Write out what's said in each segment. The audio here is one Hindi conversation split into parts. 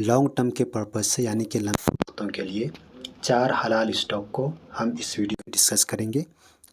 लॉन्ग टर्म के पर्पज़ से यानी कि लंबे वक्तों के लिए 4 हलाल स्टॉक को हम इस वीडियो में डिस्कस करेंगे,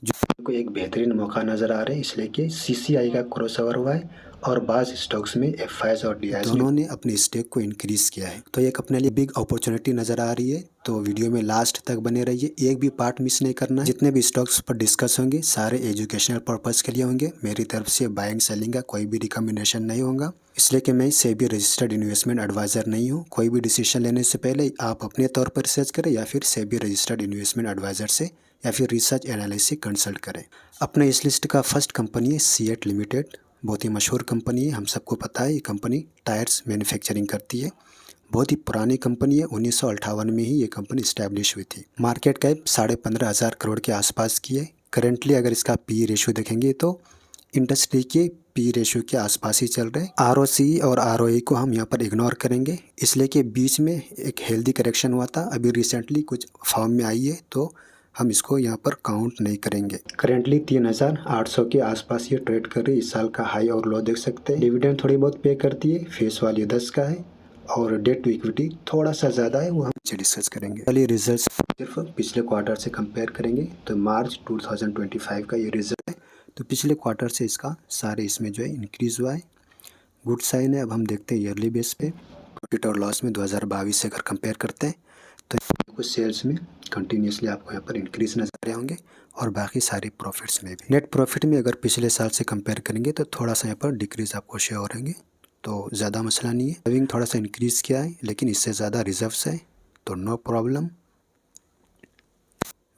जो आपको एक बेहतरीन मौका नज़र आ रहा है इसलिए कि सीसीआई का क्रॉसओवर हुआ है और बाज़ स्टॉक्स में एफआईआईज और डीआईज दोनों ने अपने स्टेक को इंक्रीज़ किया है। तो एक अपने लिए बिग अपॉर्चुनिटी नज़र आ रही है, तो वीडियो में लास्ट तक बने रहिए, एक भी पार्ट मिस नहीं करना है। जितने भी स्टॉक्स पर डिस्कस होंगे सारे एजुकेशनल पर्पज़ के लिए होंगे, मेरी तरफ से बाइंग सेलिंग का कोई भी रिकमेंडेशन नहीं होगा, इसलिए कि मैं सेबी रजिस्टर्ड इन्वेस्टमेंट एडवाइज़र नहीं हूँ। कोई भी डिसीजन लेने से पहले आप अपने तौर पर रिसर्च करें या फिर सेबी रजिस्टर्ड इन्वेस्टमेंट एडवाइज़र से या फिर रिसर्च एनालिस्ट से कंसल्ट करें। अपने इस लिस्ट का फर्स्ट कंपनी है सीएट लिमिटेड। बहुत ही मशहूर कंपनी है, हम सबको पता है। ये कंपनी टायर्स मैन्युफैक्चरिंग करती है, बहुत ही पुरानी कंपनी है। 1958 में ही ये कंपनी इस्टेब्लिश हुई थी। मार्केट कैप 15,500 करोड़ के आसपास की है। करेंटली अगर इसका पी रेशियो देखेंगे तो इंडस्ट्री के पी रेशियो के आसपास ही चल रहे हैं। आरओसी और आरओई को हम यहाँ पर इग्नोर करेंगे, इसलिए कि बीच में एक हेल्दी करेक्शन हुआ था, अभी रिसेंटली कुछ फॉर्म में आई है, तो हम इसको यहाँ पर काउंट नहीं करेंगे। करेंटली 3,800 के आसपास ये ट्रेड कर रही है। इस साल का हाई और लो देख सकते हैं। डिविडेंड थोड़ी बहुत पे करती है, फेस वैल्यू 10 का है और डेट टू इक्विटी थोड़ा सा ज़्यादा है, वो हम नीचे डिस्कस करेंगे। चलिए रिजल्ट सिर्फ पिछले क्वार्टर से कंपेयर करेंगे, तो मार्च 2025 का ये रिजल्ट है। तो पिछले क्वार्टर से इसका सारे इसमें जो है इंक्रीज़ हुआ है, गुड साइन है। अब हम देखते हैं ईयरली बेस पे प्रॉफिट और लॉस में 2022 से अगर कंपेयर करते हैं तो कुछ सेल्स में कंटिन्यूसली आपको यहाँ पर इंक्रीज नजर आ रहे होंगे और बाकी सारी प्रॉफिट्स में भी। नेट प्रॉफिट में अगर पिछले साल से कंपेयर करेंगे तो थोड़ा सा यहाँ पर डिक्रीज आपको शो हो रहेंगे, तो ज़्यादा मसला नहीं है। सेविंग थोड़ा सा इंक्रीज़ किया है लेकिन इससे ज़्यादा रिजर्व्स है, तो नो प्रॉब्लम।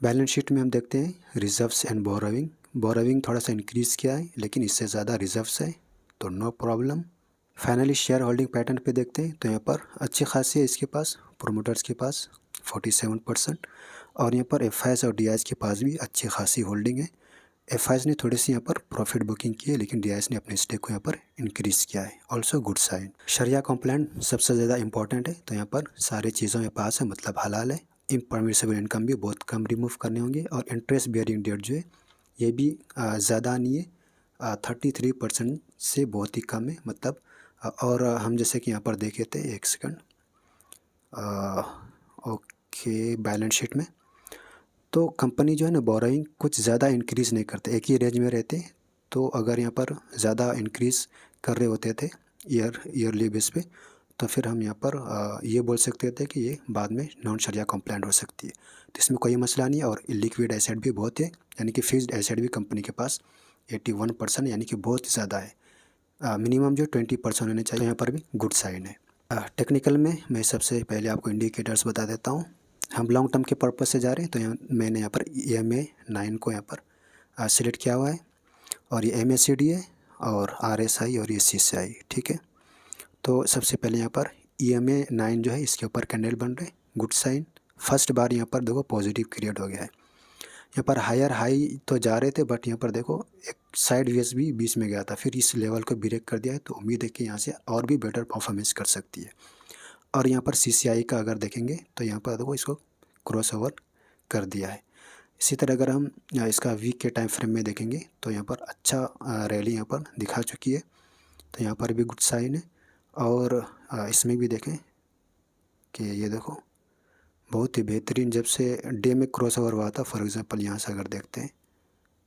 बैलेंस शीट में हम देखते हैं रिजर्व्स एंड बोरोविंग। बोरोविंग थोड़ा सा इंक्रीज़ किया है लेकिन इससे ज़्यादा रिजर्व्स है, तो no problem. Finally share holding pattern पे देखते हैं तो यहाँ पर अच्छी खासी है इसके पास, प्रोमोटर्स के पास 47% और यहाँ पर एफआईआईज और डीआईज के पास भी अच्छी खासी होल्डिंग है। एफआईआईज ने थोड़ी सी यहाँ पर प्रॉफिट बुकिंग की है लेकिन डीआईज ने अपने स्टेक को यहाँ पर इंक्रीज़ किया है, ऑल्सो गुड साइन। शरिया कंप्लायंट सबसे ज़्यादा इंपॉर्टेंट है, तो यहाँ पर सारी चीज़ों में पास है, मतलब हलाल है। इम्परमिसिबल इनकम भी बहुत कम रिमूव करने होंगे और इंटरेस्ट बियरिंग डेट जो है ये भी ज़्यादा नहीं है, 33% से बहुत ही कम है, मतलब। और हम जैसे कि यहाँ पर देखे थे, एक सेकंड, ओके, बैलेंस शीट में तो कंपनी जो है ना बोरोइंग कुछ ज़्यादा इंक्रीज़ नहीं करते, एक ही रेंज में रहते। तो अगर यहाँ पर ज़्यादा इंक्रीज़ कर रहे होते थे ईयरली बेस पे, तो फिर हम यहाँ पर ये बोल सकते थे कि ये बाद में नॉन शरिया कंप्लायंट हो सकती है, तो इसमें कोई मसला नहीं है। और लिक्विड एसेट भी बहुत है, यानी कि फिक्स्ड एसेट भी कंपनी के पास 81%, यानी कि बहुत ज़्यादा है। मिनिमम जो 20% होने चाहिए, तो यहाँ पर भी गुड साइन है। टेक्निकल में मैं सबसे पहले आपको इंडिकेटर्स बता देता हूँ। हम लॉन्ग टर्म के पर्पज़ से जा रहे हैं, तो मैंने यहाँ पर EMA9 को यहाँ पर सिलेक्ट किया हुआ है और ये MACD है और RSI और ये CCI, ठीक है। तो सबसे पहले यहाँ पर EMA9 जो है इसके ऊपर कैंडल बन रहे, गुड साइन। फर्स्ट बार यहाँ पर देखो पॉजिटिव क्रिएट हो गया है। यहाँ पर हायर हाई तो जा रहे थे, बट यहाँ पर देखो एक साइड वेज भी बीच में गया था, फिर इस लेवल को ब्रेक कर दिया है, तो उम्मीद है कि यहाँ से और भी बेटर परफॉर्मेंस कर सकती है। और यहाँ पर CCI का अगर देखेंगे तो यहाँ पर देखो इसको क्रॉस ओवर कर दिया है। इसी तरह अगर हम इसका वीक के टाइम फ्रेम में देखेंगे तो यहाँ पर अच्छा रैली यहाँ पर दिखा चुकी है, तो यहाँ पर भी गुड साइन है। और इसमें भी देखें कि ये देखो बहुत ही बेहतरीन, जब से डे में क्रॉस ओवर हुआ था, फॉर एग्ज़ाम्पल यहाँ से अगर देखते हैं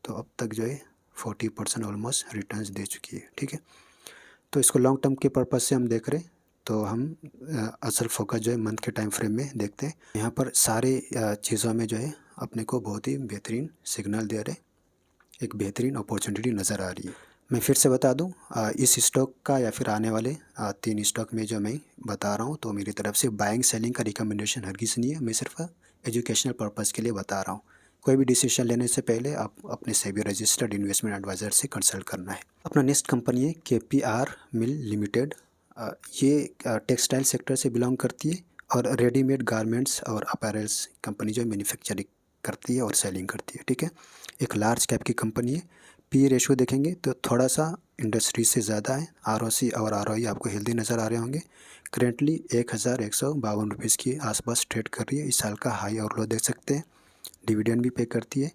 तो अब तक जो है 40% ऑलमोस्ट रिटर्न्स दे चुकी है, ठीक है। तो इसको लॉन्ग टर्म के पर्पज़ से हम देख रहे हैं, तो हम असल फोकस जो है मंथ के टाइम फ्रेम में देखते हैं। यहाँ पर सारे चीज़ों में जो है अपने को बहुत ही बेहतरीन सिग्नल दे रहे, एक बेहतरीन अपॉर्चुनिटी नज़र आ रही है। मैं फिर से बता दूं, इस स्टॉक का या फिर आने वाले 3 स्टॉक में जो मैं बता रहा हूं, तो मेरी तरफ से बाइंग सेलिंग का रिकमेंडेशन हरगिज़ नहीं है, मैं सिर्फ एजुकेशनल पर्पज़ के लिए बता रहा हूं। कोई भी डिसीजन लेने से पहले आप अपने सेबी रजिस्टर्ड इन्वेस्टमेंट एडवाइज़र से कंसल्ट करना है। अपना नेक्स्ट कंपनी है KPR मिल लिमिटेड। ये टेक्सटाइल सेक्टर से बिलोंग करती है और रेडीमेड गारमेंट्स और अपैरल्स कंपनी जो मैन्युफैक्चरिंग करती है और सेलिंग करती है, ठीक है। एक लार्ज कैप की कंपनी है। पी रेशियो देखेंगे तो थोड़ा सा इंडस्ट्री से ज़्यादा है। ROC और ROE आपको हेल्दी नज़र आ रहे होंगे। करेंटली 1,152 रुपीज़ के आसपास ट्रेड कर रही है। इस साल का हाई और लो देख सकते हैं। डिविडेंड भी पे करती है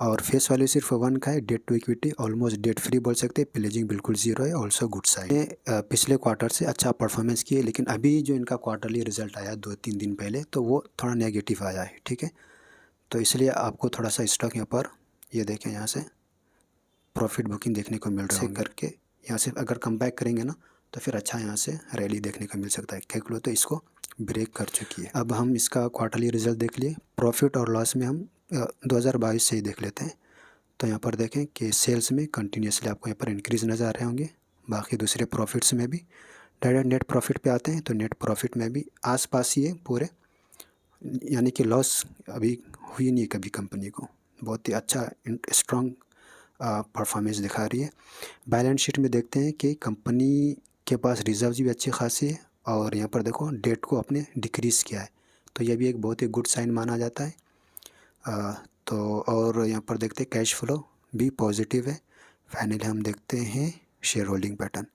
और फेस वैल्यू सिर्फ 1 का है। Debt to equity almost debt free बोल सकते हैं। प्लेजिंग बिल्कुल ज़ीरो है, ऑल्सो गुड साइन। ये पिछले क्वार्टर से अच्छा परफॉर्मेंस किए, लेकिन अभी जो इनका क्वार्टरली रिजल्ट आया 2-3 दिन पहले, तो वो थोड़ा नेगेटिव आया है, ठीक है। तो इसलिए आपको थोड़ा सा स्टॉक यहाँ पर ये देखें, यहाँ से प्रॉफिट बुकिंग देखने को मिल रहा है करके। यहाँ से अगर कम बैक करेंगे ना, तो फिर अच्छा यहाँ से रैली देखने को मिल सकता है। कैलकुलो तो इसको ब्रेक कर चुकी है। अब हम इसका क्वार्टरली रिजल्ट देख लिए। प्रॉफिट और लॉस में हम 2022 से ही देख लेते हैं। तो यहाँ पर देखें कि सेल्स में कंटिन्यूसली आपको यहाँ पर इंक्रीज़ नज़र आ रहे होंगे। बाकी दूसरे प्रॉफिट्स में भी डायरेक्ट नेट प्रॉफिट पे आते हैं, तो नेट प्रॉफिट में भी आसपास ही है पूरे, यानी कि लॉस अभी हुई नहीं कभी कंपनी को। बहुत ही अच्छा स्ट्रॉन्ग परफॉर्मेंस दिखा रही है। बैलेंस शीट में देखते हैं कि कंपनी के पास रिजर्व्स भी अच्छी खासी है, और यहाँ पर देखो डेट को अपने डिक्रीज़ किया है, तो यह भी एक बहुत ही गुड साइन माना जाता है। तो और यहाँ पर देखते हैं कैश फ्लो भी पॉजिटिव है। फाइनली हम देखते हैं शेयर होल्डिंग पैटर्न।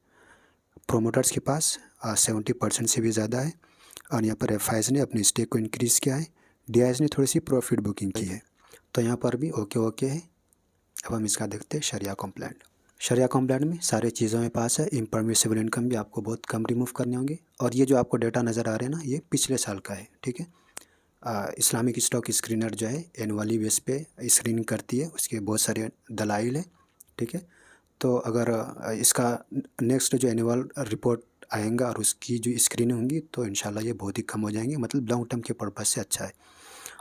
प्रोमोटर्स के पास 70% से भी ज़्यादा है, और यहाँ पर एफ ने अपनी स्टेक को इंक्रीज़ किया है। डी ने थोड़ी सी प्रॉफिट बुकिंग की है, तो यहाँ पर भी ओके है। अब हम इसका देखते हैं शरिया कॉम्प्लाइंट। शरिया कॉम्प्लाइंट में सारे चीज़ों में पास है। इम्परमिसिबल इनकम भी आपको बहुत कम रिमूव करने होंगे, और ये जो आपको डेटा नज़र आ रहे हैं ना, ये पिछले साल का है, ठीक है। इस्लामिक स्टॉक स्क्रीनर जो है एनुअली बेस पे स्क्रीनिंग करती है, उसके बहुत सारे दलाइल है, ठीक है। तो अगर इसका नेक्स्ट जो एनुअल रिपोर्ट आएगा और उसकी जो स्क्रीनिंग होंगी, तो इंशाल्लाह ये बहुत ही कम हो जाएंगे, मतलब लॉन्ग टर्म के पर्पज़ से अच्छा है।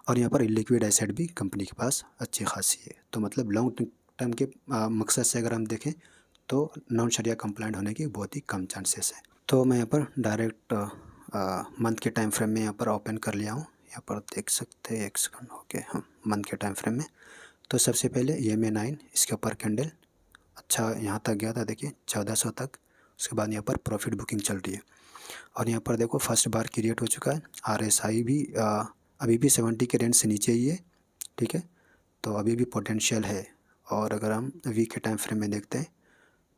और यहाँ पर इलिक्विड एसेट भी कंपनी के पास अच्छी खासी है, तो मतलब लॉन्ग टर्म के मकसद से अगर हम देखें तो नॉन शरिया कंप्लाइंट होने के बहुत ही कम चांसेस है। तो मैं यहाँ पर डायरेक्ट मंथ के टाइम फ्रेम में यहाँ पर ओपन कर लिया हूँ। यहाँ पर देख सकते हैं, एक सेकंड, ओके, हम मंथ के टाइम फ्रेम में। तो सबसे पहले EMA9, इसके ऊपर कैंडल अच्छा यहाँ तक गया था, देखिए 1400 तक। उसके बाद यहाँ पर प्रॉफिट बुकिंग चल रही है, और यहाँ पर देखो फर्स्ट बार क्रिएट हो चुका है। RSI भी अभी भी 70 के रेंज से नीचे ही है, ठीक है। तो अभी भी पोटेंशियल है। और अगर हम वीक के टाइम फ्रेम में देखते हैं,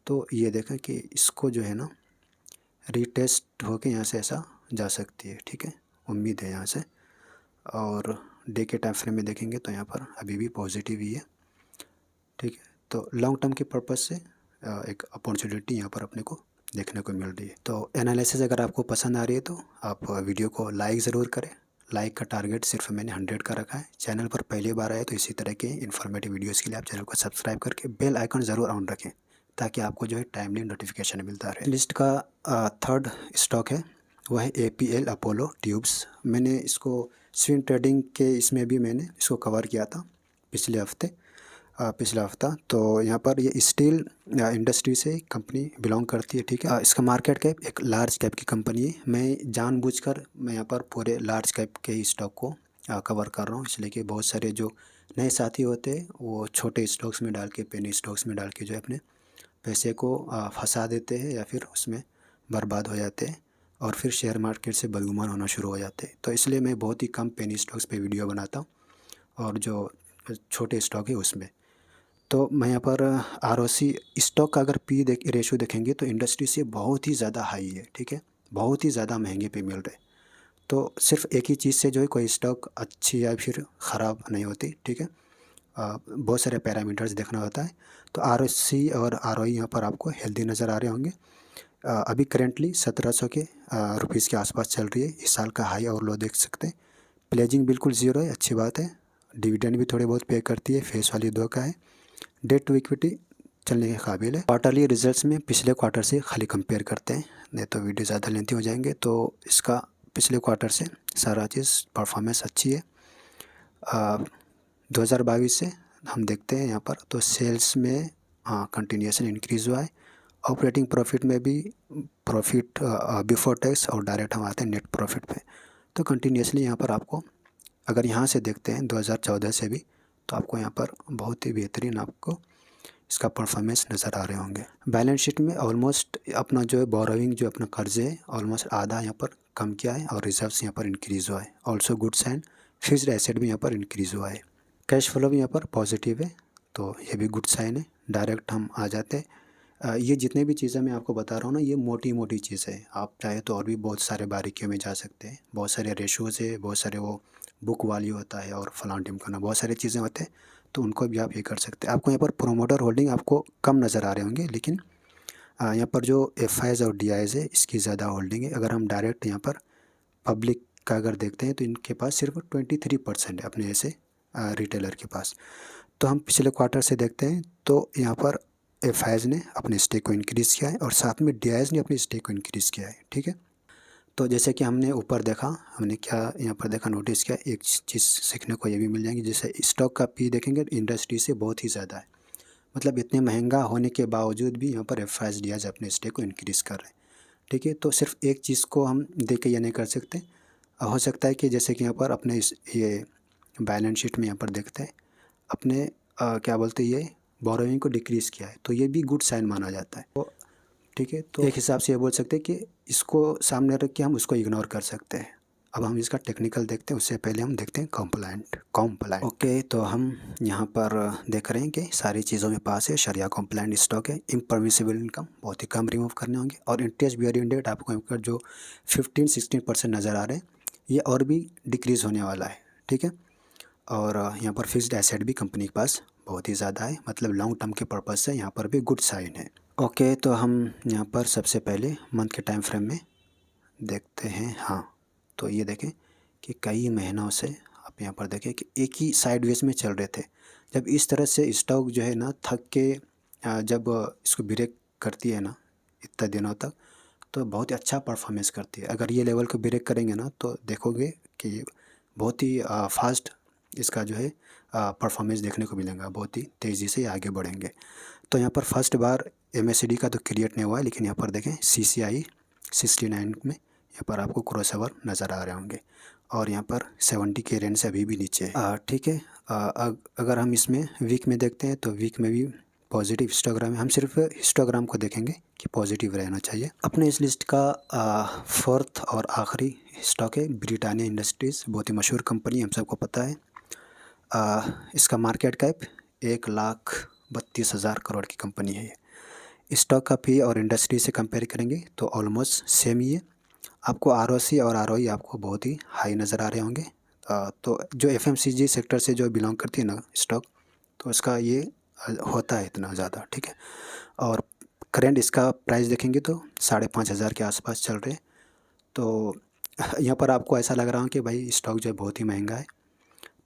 तो ये देखें कि इसको जो है ना रीटेस्ट होके यहाँ से ऐसा जा सकती है, ठीक है, उम्मीद है यहाँ से। और डे के टाइम फ्रेम में देखेंगे तो यहाँ पर अभी भी पॉजिटिव ही है, ठीक है। तो लॉन्ग टर्म के पर्पज़ से एक अपॉर्चुनिटी यहाँ पर अपने को देखने को मिल रही है। तो एनालिसिस अगर आपको पसंद आ रही है तो आप वीडियो को लाइक ज़रूर करें। लाइक का टारगेट सिर्फ मैंने 100 का रखा है। चैनल पर पहली बार आए तो इसी तरह के इन्फॉर्मेटिव वीडियोज़ के लिए आप चैनल को सब्सक्राइब करके बेल आइकन ज़रूर ऑन रखें, ताकि आपको जो है टाइमली नोटिफिकेशन मिलता रहे। लिस्ट का थर्ड स्टॉक है, वह है APL अपोलो ट्यूब्स। मैंने इसको स्विंग ट्रेडिंग के इसमें भी मैंने इसको कवर किया था पिछला हफ्ता। तो यहाँ पर ये स्टील इंडस्ट्री से कंपनी बिलोंग करती है, ठीक है। इसका मार्केट कैप एक लार्ज कैप की कंपनी है। मैं यहाँ पर पूरे लार्ज कैप के ही स्टॉक को कवर कर रहा हूँ, इसलिए कि बहुत सारे जो नए साथी होते हैं वो छोटे स्टॉक्स में डाल के, पेनी स्टॉक्स में डाल के जो है अपने पैसे को फंसा देते हैं, या फिर उसमें बर्बाद हो जाते हैं, और फिर शेयर मार्केट से बदगुमान होना शुरू हो जाते हैं। तो इसलिए मैं बहुत ही कम पेनी स्टॉक्स पे वीडियो बनाता हूँ, और जो छोटे स्टॉक है उसमें। तो मैं यहाँ पर ROC स्टॉक का अगर रेशियो देखेंगे तो इंडस्ट्री से बहुत ही ज़्यादा हाई है, ठीक है, बहुत ही ज़्यादा महंगे पे मिल रहे। तो सिर्फ एक ही चीज़ से जो है कोई स्टॉक अच्छी या फिर ख़राब नहीं होती, ठीक है। बहुत सारे पैरामीटर्स देखना होता है। तो ROC और ROE यहाँ पर आपको हेल्दी नज़र आ रहे होंगे। अभी करेंटली 1700 के रुपीज़ के आसपास चल रही है। इस साल का हाई और लो देख सकते हैं। प्लेजिंग बिल्कुल ज़ीरो है, अच्छी बात है। डिविडेंड भी थोड़े बहुत पे करती है, फेस वैल्यू 2 का है। डेट टू इक्विटी चलने के काबिल है। क्वार्टरली रिजल्ट्स में पिछले क्वार्टर से खाली कंपेयर करते हैं, नहीं तो वीडियो ज़्यादा लेंथी हो जाएंगे। तो इसका पिछले क्वार्टर से सारा चीज़ परफॉर्मेंस अच्छी है। 2022 से हम देखते हैं यहाँ पर, तो सेल्स में कंटिन्यूसन इंक्रीज़ हुआ है। ऑपरेटिंग प्रॉफिट में भी प्रॉफिट बिफोर टैक्स, और डायरेक्ट हम आते हैं नेट प्रॉफिट पे। तो कंटिन्यूसली यहाँ पर आपको अगर यहाँ से देखते हैं 2014 से भी, तो आपको यहाँ पर बहुत ही बेहतरीन आपको इसका परफॉर्मेंस नज़र आ रहे होंगे। बैलेंस शीट में ऑलमोस्ट अपना जो है बोरोइंग, जो अपना कर्ज है, ऑलमोस्ट आधा यहाँ पर कम किया है, और रिजर्व्स यहाँ पर इंक्रीज़ हुआ है। Also good sign. Fixed asset भी यहाँ पर इंक्रीज़ हुआ है। कैश फ्लो भी यहाँ पर पॉजिटिव है, तो ये भी गुड साइन है। डायरेक्ट हम आ जाते हैं। ये जितने भी चीज़ें मैं आपको बता रहा हूँ ना, ये मोटी मोटी चीज़ें हैं। आप चाहे तो और भी बहुत सारे बारीकियों में जा सकते हैं। बहुत सारे रेशोज़ है, बहुत सारे वो बुक वैल्यू होता है, और फलान ढिमकाना बहुत सारी चीज़ें होते हैं। तो उनको भी आप ये कर सकते हैं। आपको यहाँ पर प्रोमोटर होल्डिंग आपको कम नज़र आ रहे होंगे, लेकिन यहाँ पर जो एफ और डी है इसकी ज़्यादा होल्डिंग है। अगर हम डायरेक्ट यहाँ पर पब्लिक का अगर देखते हैं तो इनके पास सिर्फ 23% है अपने ऐसे रिटेलर के पास। तो हम पिछले क्वार्टर से देखते हैं तो यहाँ पर एफ ने अपने स्टेक को इंक्रीज़ किया है और साथ में डी ने अपने स्टेक को इंक्रीज़ किया है, ठीक है। तो जैसे कि हमने ऊपर देखा, हमने क्या यहाँ पर देखा, नोटिस किया, एक चीज़ सीखने को ये भी मिल जाएगी। जैसे स्टॉक का पी देखेंगे इंडस्ट्री से बहुत ही ज़्यादा है, मतलब इतने महंगा होने के बावजूद भी यहाँ पर एफ डी अपने स्टेक को इंक्रीज़ कर रहे हैं, ठीक है। तो सिर्फ एक चीज़ को हम देख के ये नहीं कर सकते। हो सकता है कि जैसे कि यहाँ पर अपने ये बैलेंस शीट में यहाँ पर देखते हैं अपने क्या बोलते हैं, ये बोरोइंग को डिक्रीज़ किया है, तो ये भी गुड साइन माना जाता है। तो ठीक है, तो एक हिसाब से ये बोल सकते हैं कि इसको सामने रख के हम उसको इग्नोर कर सकते हैं। अब हम इसका टेक्निकल देखते हैं, उससे पहले हम देखते हैं कॉम्प्लाइंट। ओके, तो हम यहाँ पर देख रहे हैं कि सारी चीज़ों में पास है। शरिया कॉम्प्लाइंट स्टॉक है। इम्परमिसिबल इनकम बहुत ही कम रिमूव करने होंगे, और इंटरेस्ट बियरिंग डेट आपको यहाँ पर जो 15-16% नज़र आ रहे हैं, ये और भी डिक्रीज़ होने वाला है, ठीक है। और यहाँ पर फिक्स्ड एसेट भी कंपनी के पास बहुत ही ज़्यादा है, मतलब लॉन्ग टर्म के पर्पज़ से यहाँ पर भी गुड साइन है। ओके, तो हम यहाँ पर सबसे पहले मंथ के टाइम फ्रेम में देखते हैं। हाँ, तो ये देखें कि कई महीनों से आप यहाँ पर देखें कि एक ही साइडवेज में चल रहे थे। जब इस तरह से स्टॉक जो है ना थक के जब इसको ब्रेक करती है ना इतने दिनों तक, तो बहुत ही अच्छा परफॉर्मेंस करती है। अगर ये लेवल को ब्रेक करेंगे ना तो देखोगे कि बहुत ही फास्ट इसका जो है परफॉर्मेंस देखने को मिलेगा, बहुत ही तेज़ी से आगे बढ़ेंगे। तो यहाँ पर फर्स्ट बार MACD का तो क्रिएट नहीं हुआ है, लेकिन यहाँ पर देखें CCI 69 में यहाँ पर आपको क्रॉसओवर नज़र आ रहे होंगे, और यहाँ पर 70 के रेंज से अभी भी नीचे है, ठीक है। अगर हम इसमें वीक में देखते हैं तो वीक में भी पॉजिटिव हिस्टोग्राम है। हम सिर्फ हिस्टोग्राम को देखेंगे कि पॉजिटिव रहना चाहिए। अपने इस लिस्ट का फोर्थ और आखिरी स्टॉक है ब्रिटानिया इंडस्ट्रीज़, बहुत ही मशहूर कंपनी, हम सबको पता है। इसका मार्केट कैप 1,32,000 करोड़ की कंपनी है ये। स्टॉक का पी और इंडस्ट्री से कंपेयर करेंगे तो ऑलमोस्ट सेम ही है। आपको ROC और ROE आपको बहुत ही हाई नज़र आ रहे होंगे। तो जो FMCG सेक्टर से जो बिलोंग करती है ना स्टॉक, तो इसका ये होता है इतना ज़्यादा, ठीक है। और करेंट इसका प्राइस देखेंगे तो 5,500 के आसपास चल रहे। तो यहाँ पर आपको ऐसा लग रहा है कि भाई स्टॉक जो है बहुत ही महंगा है,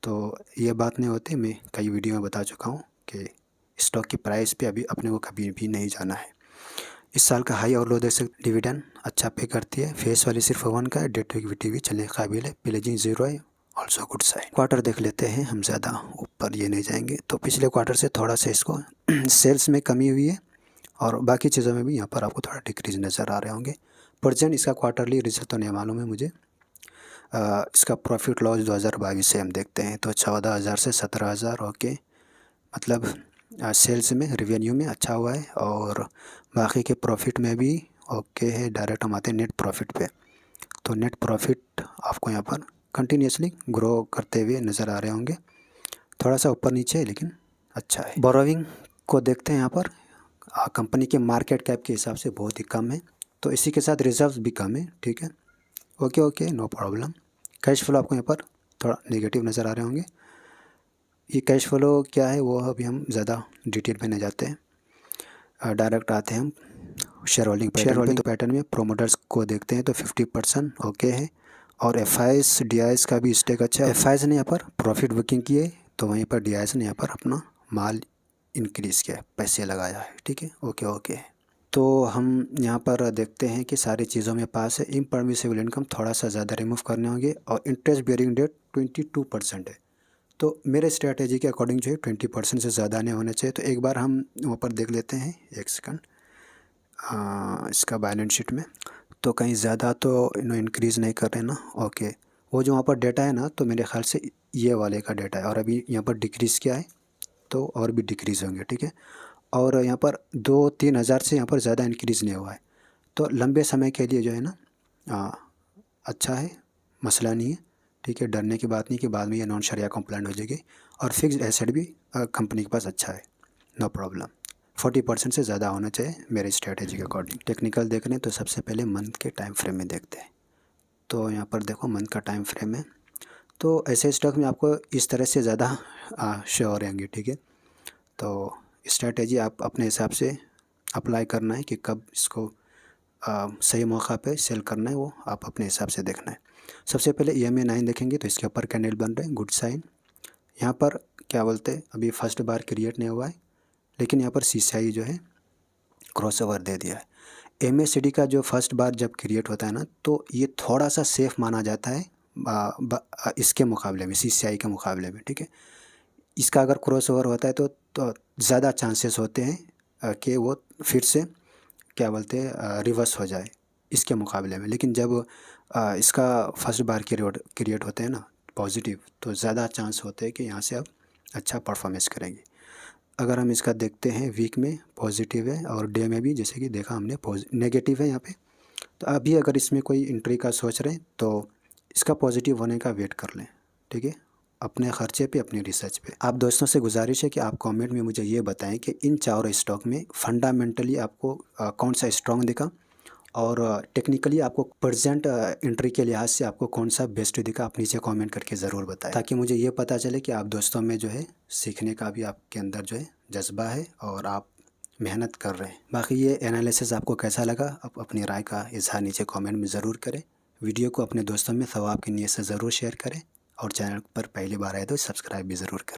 तो ये बात नहीं होती। मैं कई वीडियो में बता चुका हूँ कि स्टॉक की प्राइस पे अभी अपने को कभी भी नहीं जाना है। इस साल का हाई और लो देख सकते, डिविडेंड अच्छा पे करती है, फेस वाली सिर्फ 1 का है, डेट टू इक्विटी भी चलने के काबिल है, प्लेजिंग 0 है, ऑल्सो गुड साइन। क्वार्टर देख लेते हैं, हम ज़्यादा ऊपर ये नहीं जाएंगे। तो पिछले क्वार्टर से थोड़ा सा इसको सेल्स में कमी हुई है, और बाकी चीज़ों में भी यहाँ पर आपको थोड़ा डिक्रीज नज़र आ रहे होंगे। प्रेजेंट इसका क्वार्टरली रिजल्ट तो नहीं मालूम है मुझे। इसका प्रॉफिट लॉस 2022 से हम देखते हैं तो 14,000 से 17,000, ओके, मतलब सेल्स में, रेवेन्यू में अच्छा हुआ है, और बाकी के प्रॉफिट में भी ओके है। डायरेक्ट हम आते हैं नेट प्रॉफिट पे, तो नेट प्रॉफिट आपको यहाँ पर कंटिन्यूसली ग्रो करते हुए नज़र आ रहे होंगे, थोड़ा सा ऊपर नीचे है लेकिन अच्छा है। बोरोइंग को देखते हैं, यहाँ पर कंपनी के मार्केट कैप के हिसाब से बहुत ही कम है, तो इसी के साथ रिजर्व्स भी कम है, ठीक है। Okay, no problem. Cash flow आपको यहाँ पर थोड़ा नेगेटिव नज़र आ रहे होंगे। ये कैश फ्लो क्या है वो अभी हम ज़्यादा डिटेल में नहीं जाते हैं, डायरेक्ट आते हैं हम शेयर होल्डिंग पैटर्न में। प्रोमोटर्स को देखते हैं तो 50% ओके है, और FIs DIs का भी स्टेक अच्छा है। FIs ने यहाँ पर प्रॉफिट बुकिंग की है, तो वहीं पर DIs ने यहाँ पर अपना माल इंक्रीज़ किया है, पैसे लगाया है, ठीक है। ओके, तो हम यहाँ पर देखते हैं कि सारी चीज़ों में पास है। इम्परमिसिबल इनकम थोड़ा सा ज़्यादा रिमूव करने होंगे, और इंटरेस्ट बियरिंग डेट 22% है। तो मेरे स्ट्रैटेजी के अकॉर्डिंग जो है 20% से ज़्यादा नहीं होना चाहिए। तो एक बार हम वहाँ पर देख लेते हैं, एक सेकंड, इसका बैलेंस शीट में, तो कहीं ज़्यादा तो इन्होंने इंक्रीज़ नहीं कर रहे ना। ओके, वो जो वहाँ पर डेटा है ना, तो मेरे ख्याल से ये वाले का डेटा है, और अभी यहाँ पर डिक्रीज़ किया है, तो और भी डिक्रीज़ होंगे, ठीक है। और यहाँ पर 2-3 हज़ार से यहाँ पर ज़्यादा इंक्रीज़ नहीं हुआ है, तो लंबे समय के लिए जो है ना अच्छा है, मसला नहीं है, ठीक है। डरने की बात नहीं कि बाद में ये नॉन शरिया कंप्लाइंट हो जाएगी। और फिक्स्ड एसेट भी कंपनी के पास अच्छा है, नो प्रॉब्लम। 40% से ज़्यादा होना चाहिए मेरे स्ट्रेटेजी के अकॉर्डिंग। टेक्निकल देख रहे हैं तो सबसे पहले मंथ के टाइम फ्रेम में देखते हैं। तो यहाँ पर देखो मंथ का टाइम फ्रेम है, तो ऐसे स्टॉक में आपको इस तरह से ज़्यादा शो हो रहेंगे, ठीक है। तो स्ट्रैटेजी आप अपने हिसाब से अप्लाई करना है कि कब इसको सही मौका पे सेल करना है, वो आप अपने हिसाब से देखना है। सबसे पहले EMA 9 देखेंगे तो इसके ऊपर कैंडल बन रहे हैं, गुड साइन। यहाँ पर क्या बोलते हैं, अभी फर्स्ट बार क्रिएट नहीं हुआ है, लेकिन यहाँ पर CCI जो है क्रॉसओवर दे दिया है। MACD का जो फर्स्ट बार जब क्रिएट होता है ना, तो ये थोड़ा सा सेफ माना जाता है इसके मुकाबले में, CCI के मुकाबले में, ठीक है। इसका अगर क्रॉसओवर होता है तो ज़्यादा चांसेस होते हैं कि वो फिर से क्या बोलते हैं रिवर्स हो जाए इसके मुकाबले में। लेकिन जब इसका फर्स्ट बार क्रिएट होते हैं ना पॉजिटिव, तो ज़्यादा चांस होते हैं कि यहाँ से अब अच्छा परफॉर्मेंस करेंगे। अगर हम इसका देखते हैं वीक में पॉजिटिव है और डे में भी जैसे कि देखा हमने नेगेटिव है यहाँ पे। तो अभी अगर इसमें कोई एंट्री का सोच रहे हैं तो इसका पॉजिटिव होने का वेट कर लें, ठीक है, अपने ख़र्चे पे, अपनी रिसर्च पे। आप दोस्तों से गुजारिश है कि आप कमेंट में मुझे ये बताएं कि इन चारों स्टॉक में फंडामेंटली आपको कौन सा स्ट्रॉन्ग दिखा, और टेक्निकली आपको प्रेजेंट एंट्री के लिहाज से आपको कौन सा बेस्ट दिखा। आप नीचे कमेंट करके ज़रूर बताएं, ताकि मुझे ये पता चले कि आप दोस्तों में जो है सीखने का भी आपके अंदर जो है जज्बा है और आप मेहनत कर रहे हैं। बाकी ये एनालिसिस आपको कैसा लगा, आप अपनी राय का इजहार नीचे कमेंट में ज़रूर करें। वीडियो को अपने दोस्तों में सवाब की नीयत से ज़रूर शेयर करें, और चैनल पर पहली बार आए तो सब्सक्राइब भी ज़रूर करें।